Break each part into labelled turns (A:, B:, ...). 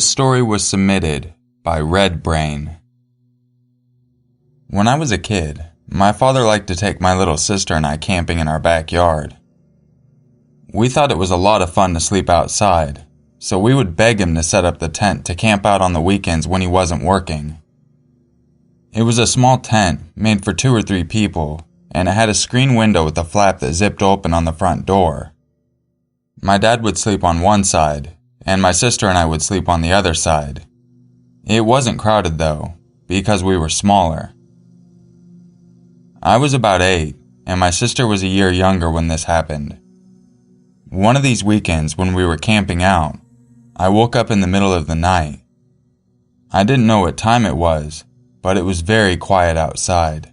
A: This story was submitted by RedBrain. When I was a kid, my father liked to take my little sister and I camping in our backyard. We thought it was a lot of fun to sleep outside, so we would beg him to set up the tent to camp out on the weekends when he wasn't working. It was a small tent made for 2 or 3 people, and it had a screen window with a flap that zipped open on the front door. My dad would sleep on one side, and my sister and I would sleep on the other side. It wasn't crowded though, because we were smaller. I was about 8, and my sister was a year younger when this happened. One of these weekends when we were camping out, I woke up in the middle of the night. I didn't know what time it was, but it was very quiet outside.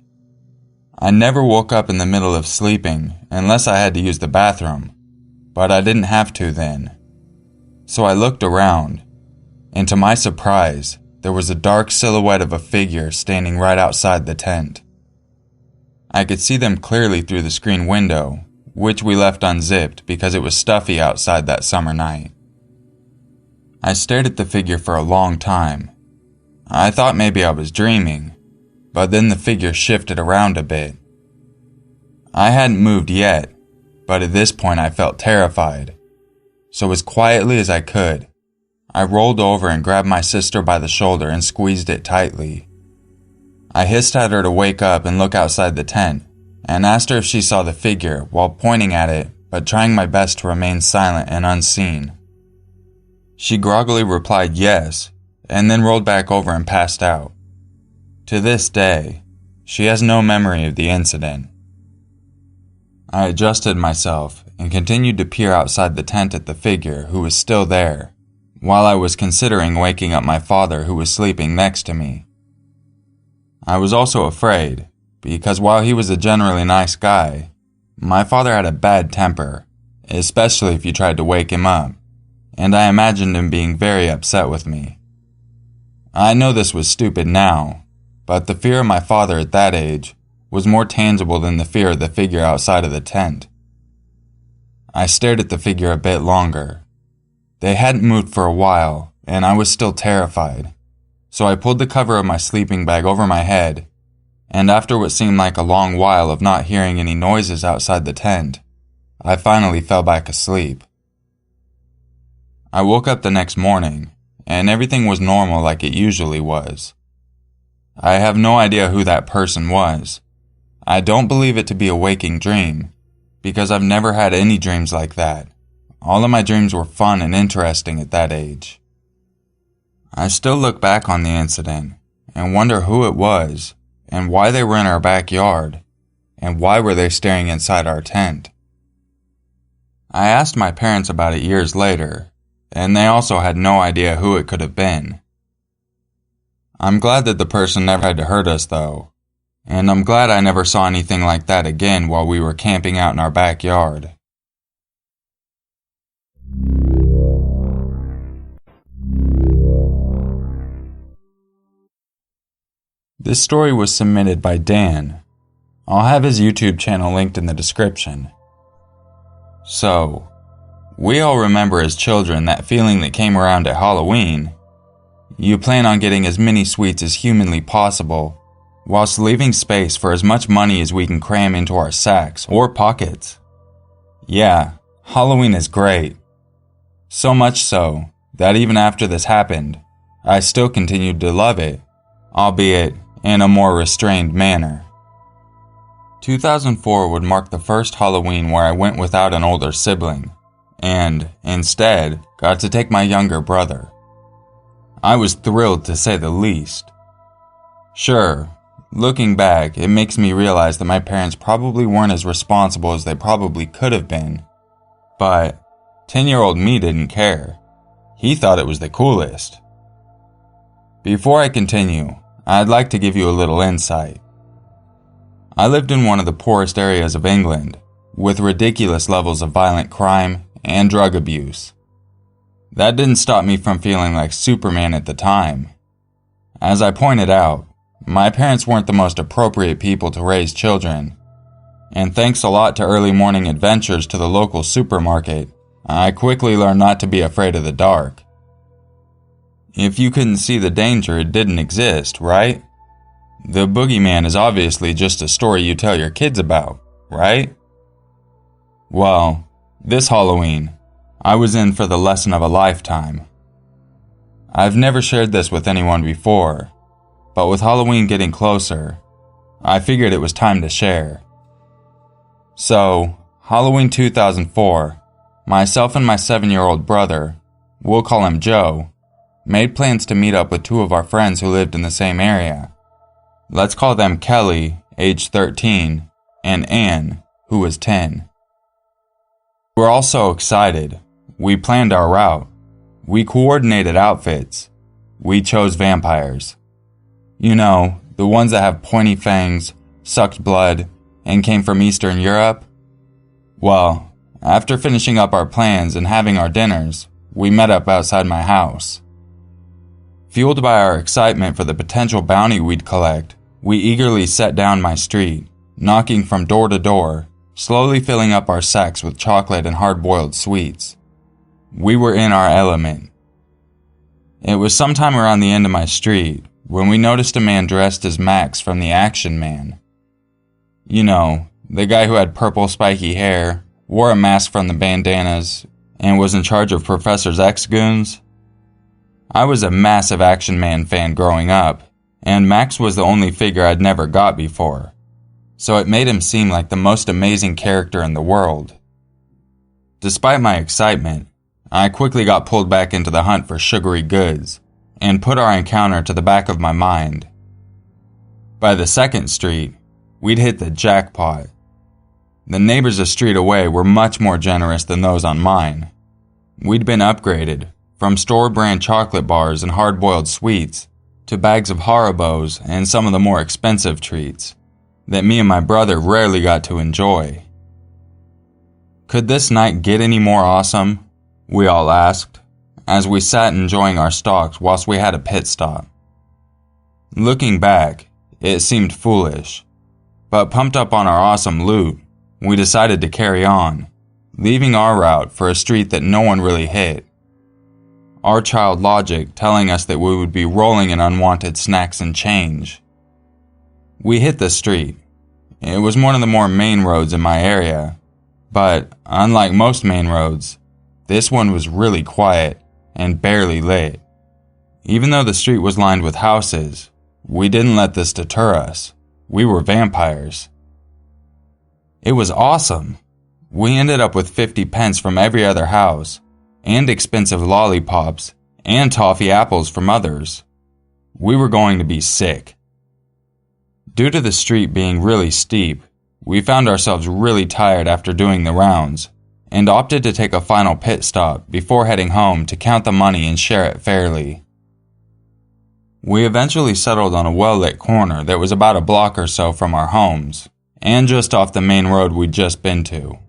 A: I never woke up in the middle of sleeping unless I had to use the bathroom, but I didn't have to then. So I looked around, and to my surprise, there was a dark silhouette of a figure standing right outside the tent. I could see them clearly through the screen window, which we left unzipped because it was stuffy outside that summer night. I stared at the figure for a long time. I thought maybe I was dreaming, but then the figure shifted around a bit. I hadn't moved yet, but at this point I felt terrified. So as quietly as I could, I rolled over and grabbed my sister by the shoulder and squeezed it tightly. I hissed at her to wake up and look outside the tent, and asked her if she saw the figure while pointing at it but trying my best to remain silent and unseen. She groggily replied yes, and then rolled back over and passed out. To this day, she has no memory of the incident. I adjusted myself and continued to peer outside the tent at the figure who was still there, while I was considering waking up my father who was sleeping next to me. I was also afraid, because while he was a generally nice guy, my father had a bad temper, especially if you tried to wake him up, and I imagined him being very upset with me. I know this was stupid now, but the fear of my father at that age was more tangible than the fear of the figure outside of the tent. I stared at the figure a bit longer. They hadn't moved for a while, and I was still terrified. So I pulled the cover of my sleeping bag over my head, and after what seemed like a long while of not hearing any noises outside the tent, I finally fell back asleep. I woke up the next morning, and everything was normal like it usually was. I have no idea who that person was. I don't believe it to be a waking dream, because I've never had any dreams like that. All of my dreams were fun and interesting at that age. I still look back on the incident and wonder who it was and why they were in our backyard and why were they staring inside our tent. I asked my parents about it years later, and they also had no idea who it could have been. I'm glad that the person never had to hurt us though, and I'm glad I never saw anything like that again while we were camping out in our backyard. This story was submitted by Dan. I'll have his YouTube channel linked in the description. So, we all remember as children that feeling that came around at Halloween. You plan on getting as many sweets as humanly possible, whilst leaving space for as much money as we can cram into our sacks or pockets. Yeah, Halloween is great. So much so, that even after this happened, I still continued to love it, albeit in a more restrained manner. 2004 would mark the first Halloween where I went without an older sibling, and, instead, got to take my younger brother. I was thrilled to say the least. Sure, looking back, it makes me realize that my parents probably weren't as responsible as they probably could have been, but 10-year-old me didn't care. He thought it was the coolest. Before I continue, I'd like to give you a little insight. I lived in one of the poorest areas of England, with ridiculous levels of violent crime and drug abuse. That didn't stop me from feeling like Superman at the time. As I pointed out, my parents weren't the most appropriate people to raise children, and thanks a lot to early morning adventures to the local supermarket, I quickly learned not to be afraid of the dark. If you couldn't see the danger, it didn't exist, right? The boogeyman is obviously just a story you tell your kids about, right? Well, this Halloween, I was in for the lesson of a lifetime. I've never shared this with anyone before, but with Halloween getting closer, I figured it was time to share. So, Halloween 2004, myself and my 7-year-old brother, we'll call him Joe, made plans to meet up with 2 of our friends who lived in the same area. Let's call them Kelly, age 13, and Ann, who was 10. We're all so excited. We planned our route. We coordinated outfits. We chose vampires. You know, the ones that have pointy fangs, sucked blood, and came from Eastern Europe. Well, after finishing up our plans and having our dinners, we met up outside my house. Fueled by our excitement for the potential bounty we'd collect, we eagerly set down my street, knocking from door to door, slowly filling up our sacks with chocolate and hard-boiled sweets. We were in our element. It was sometime around the end of my street when we noticed a man dressed as Max from the Action Man. You know, the guy who had purple spiky hair, wore a mask from the bandanas, and was in charge of Professor X's goons. I was a massive Action Man fan growing up, and Max was the only figure I'd never got before, so it made him seem like the most amazing character in the world. Despite my excitement, I quickly got pulled back into the hunt for sugary goods, and put our encounter to the back of my mind. By the 2nd Street, we'd hit the jackpot. The neighbors a street away were much more generous than those on mine. We'd been upgraded, from store-brand chocolate bars and hard-boiled sweets, to bags of Haribos and some of the more expensive treats that me and my brother rarely got to enjoy. Could this night get any more awesome? We all asked, as we sat enjoying our stocks whilst we had a pit stop. Looking back, it seemed foolish, but pumped up on our awesome loot, we decided to carry on, leaving our route for a street that no one really hit. Our child logic telling us that we would be rolling in unwanted snacks and change. We hit the street. It was one of the more main roads in my area, but unlike most main roads, this one was really quiet and barely lit. Even though the street was lined with houses, we didn't let this deter us. We were vampires. It was awesome. We ended up with 50 pence from every other house, and expensive lollipops and toffee apples from others. We were going to be sick. Due to the street being really steep, we found ourselves really tired after doing the rounds, and opted to take a final pit stop before heading home to count the money and share it fairly. We eventually settled on a well-lit corner that was about a block or so from our homes, and just off the main road we'd just been to.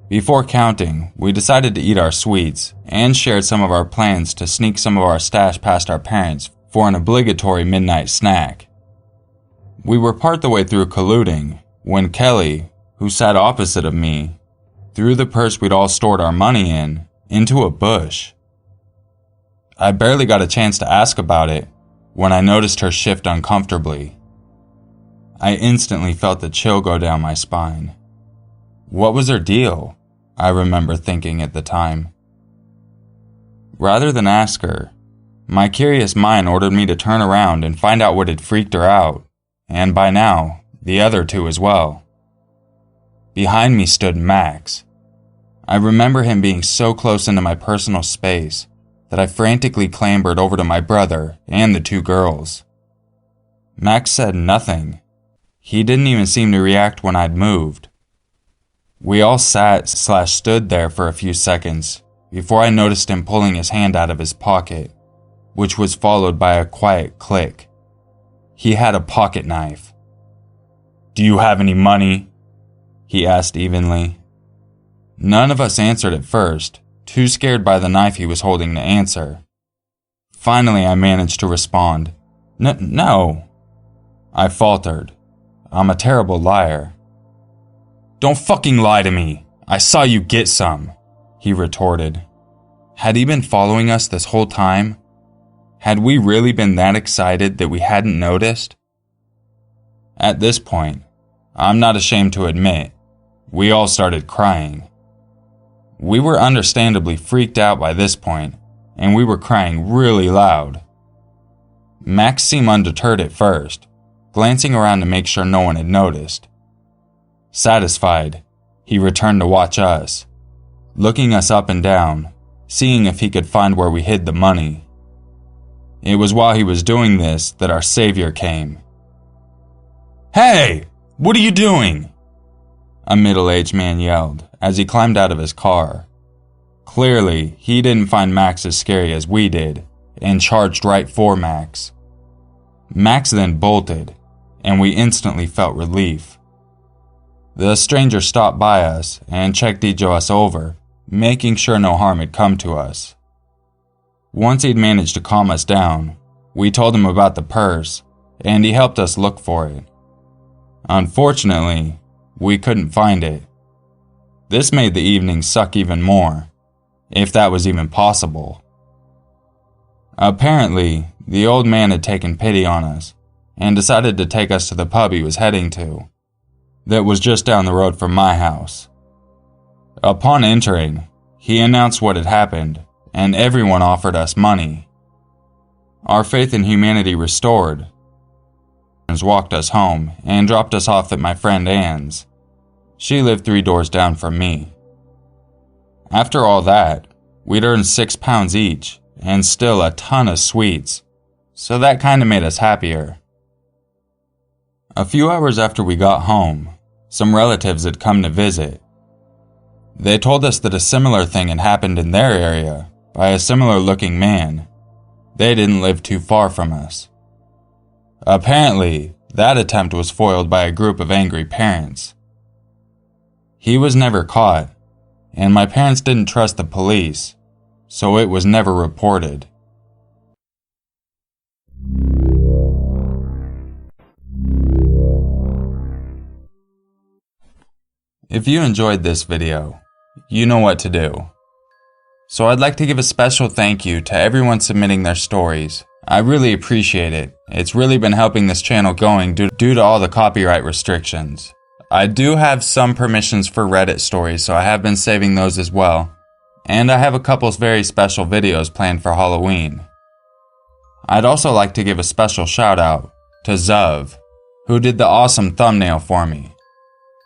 A: Before counting, we decided to eat our sweets, and shared some of our plans to sneak some of our stash past our parents for an obligatory midnight snack. We were part the way through colluding when Kelly, who sat opposite of me, threw the purse we'd all stored our money in into a bush. I barely got a chance to ask about it when I noticed her shift uncomfortably. I instantly felt the chill go down my spine. What was her deal? I remember thinking at the time. Rather than ask her, my curious mind ordered me to turn around and find out what had freaked her out, and by now, the other 2 as well. Behind me stood Max. I remember him being so close into my personal space that I frantically clambered over to my brother and the 2 girls. Max said nothing. He didn't even seem to react when I'd moved. We all sat/stood there for a few seconds before I noticed him pulling his hand out of his pocket, which was followed by a quiet click. He had a pocket knife. "Do you have any money?" he asked evenly. None of us answered at first, too scared by the knife he was holding to answer. Finally, I managed to respond. No. I faltered. I'm a terrible liar. "Don't fucking lie to me. I saw you get some," he retorted. Had he been following us this whole time, Had we really been that excited that we hadn't noticed? At this point, I'm not ashamed to admit, we all started crying. We were understandably freaked out by this point, and we were crying really loud. Max seemed undeterred at first, glancing around to make sure no one had noticed. Satisfied, he returned to watch us, looking us up and down, seeing if he could find where we hid the money. It was while he was doing this that our savior came. "Hey! What are you doing?" a middle-aged man yelled as he climbed out of his car. Clearly, he didn't find Max as scary as we did, and charged right for Max. Max then bolted, and we instantly felt relief. The stranger stopped by us and checked each of us over, making sure no harm had come to us. Once he'd managed to calm us down, we told him about the purse, and he helped us look for it. Unfortunately, we couldn't find it. This made the evening suck even more, if that was even possible. Apparently, the old man had taken pity on us and decided to take us to the pub he was heading to, that was just down the road from my house. Upon entering, he announced what had happened, and everyone offered us money. Our faith in humanity restored. Walked us home and dropped us off at my friend Anne's. She lived 3 doors down from me. After all that, we'd earned £6 each and still a ton of sweets, so that kinda made us happier. A few hours after we got home, some relatives had come to visit. They told us that a similar thing had happened in their area by a similar looking man. They didn't live too far from us. Apparently, that attempt was foiled by a group of angry parents. He was never caught, and my parents didn't trust the police, so it was never reported. If you enjoyed this video, you know what to do. So I'd like to give a special thank you to everyone submitting their stories. I really appreciate it. It's really been helping this channel going due to all the copyright restrictions. I do have some permissions for Reddit stories, so I have been saving those as well. And I have a couple very special videos planned for Halloween. I'd also like to give a special shout out to Zuv, who did the awesome thumbnail for me.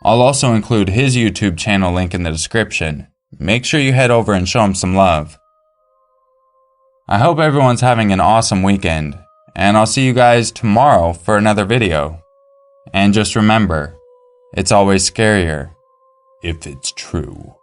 A: I'll also include his YouTube channel link in the description. Make sure you head over and show him some love. I hope everyone's having an awesome weekend, and I'll see you guys tomorrow for another video. And just remember, it's always scarier if it's true.